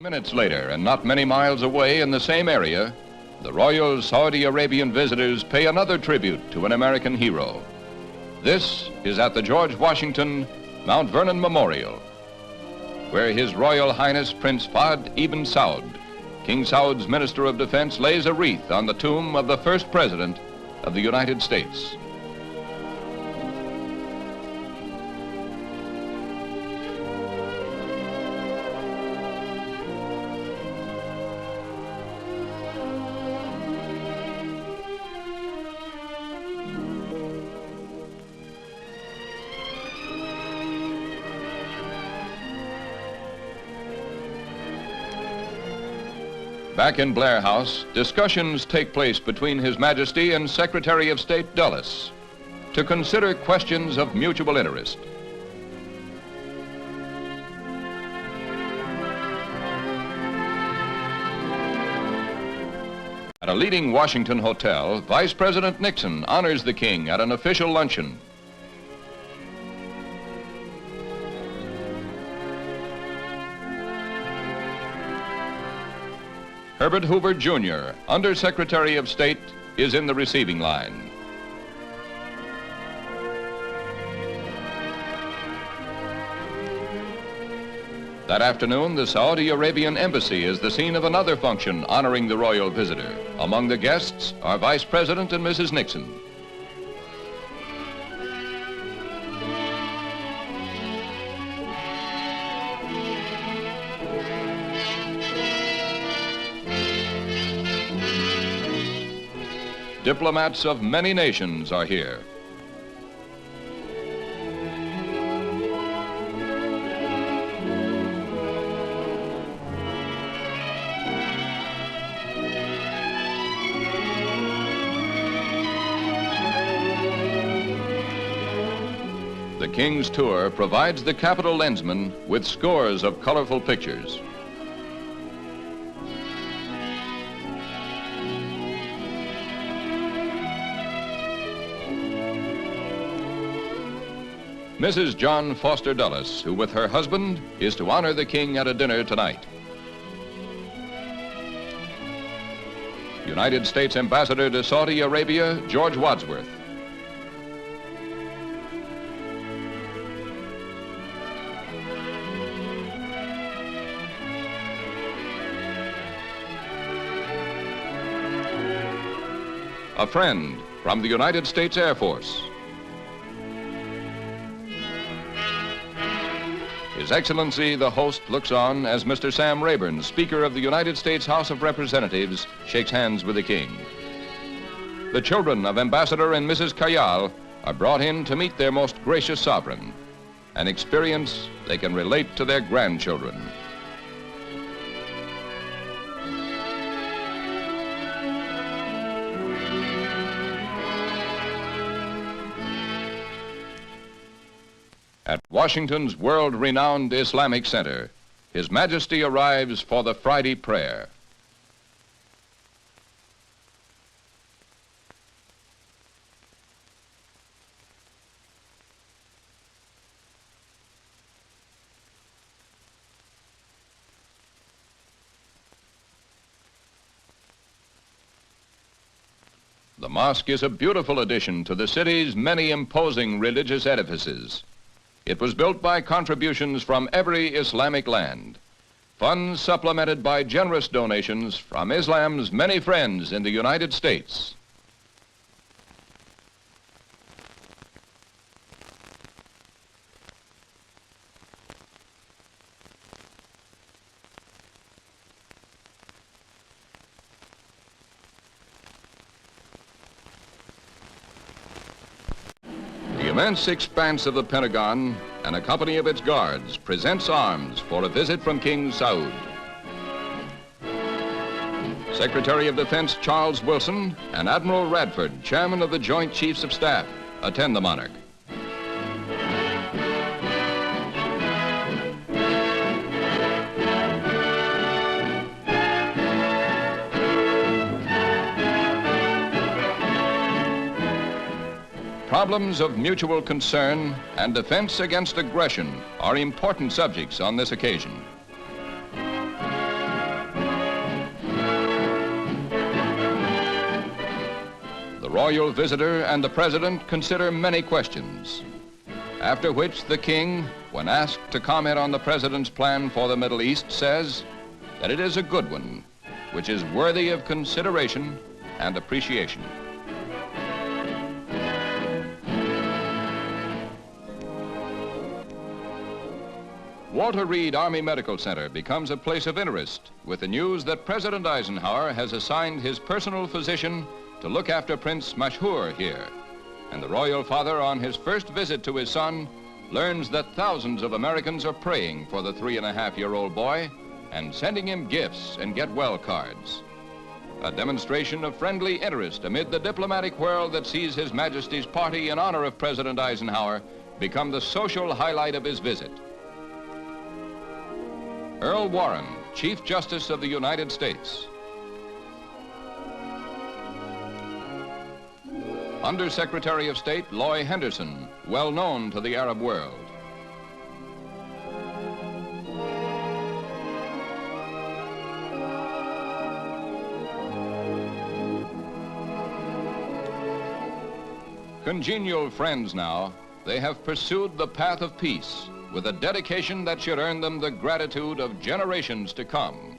Minutes later, and not many miles away in the same area, the royal Saudi Arabian visitors pay another tribute to an American hero. This is at the George Washington Mount Vernon Memorial, where His Royal Highness Prince Fahd ibn Saud, King Saud's Minister of Defense, lays a wreath on the tomb of the first President of the United States. Back in Blair House, discussions take place between His Majesty and Secretary of State Dulles to consider questions of mutual interest. At a leading Washington hotel, Vice President Nixon honors the King at an official luncheon. Herbert Hoover, Jr., Under Secretary of State, is in the receiving line. That afternoon, the Saudi Arabian Embassy is the scene of another function honoring the royal visitor. Among the guests are Vice President and Mrs. Nixon. Diplomats of many nations are here. The King's tour provides the Capitol lensman with scores of colorful pictures. Mrs. John Foster Dulles, who with her husband is to honor the King at a dinner tonight. United States Ambassador to Saudi Arabia, George Wadsworth. A friend from the United States Air Force. His Excellency, the host, looks on as Mr. Sam Rayburn, Speaker of the United States House of Representatives, shakes hands with the King. The children of Ambassador and Mrs. Kayal are brought in to meet their most gracious sovereign, an experience they can relate to their grandchildren. At Washington's world-renowned Islamic Center, His Majesty arrives for the Friday prayer. The mosque is a beautiful addition to the city's many imposing religious edifices. It was built by contributions from every Islamic land, funds supplemented by generous donations from Islam's many friends in the United States. The immense expanse of the Pentagon and a company of its guards presents arms for a visit from King Saud. Secretary of Defense Charles Wilson and Admiral Radford, Chairman of the Joint Chiefs of Staff, attend the monarch. Problems of mutual concern and defense against aggression are important subjects on this occasion. royal visitor and the president consider many questions, after which the king, when asked to comment on the president's plan for the Middle East, says that it is a good one, which is worthy of consideration and appreciation. Walter Reed Army Medical Center becomes a place of interest with the news that President Eisenhower has assigned his personal physician to look after Prince Mashhur here. And the royal father, on his first visit to his son, learns that thousands of Americans are praying for the 3.5-year-old boy and sending him gifts and get-well cards. A demonstration of friendly interest amid the diplomatic whirl that sees His Majesty's party in honor of President Eisenhower become the social highlight of his visit. Earl Warren, Chief Justice of the United States. Under-Secretary of State Loy Henderson, well known to the Arab world. Congenial friends now, they have pursued the path of peace with a dedication that should earn them the gratitude of generations to come.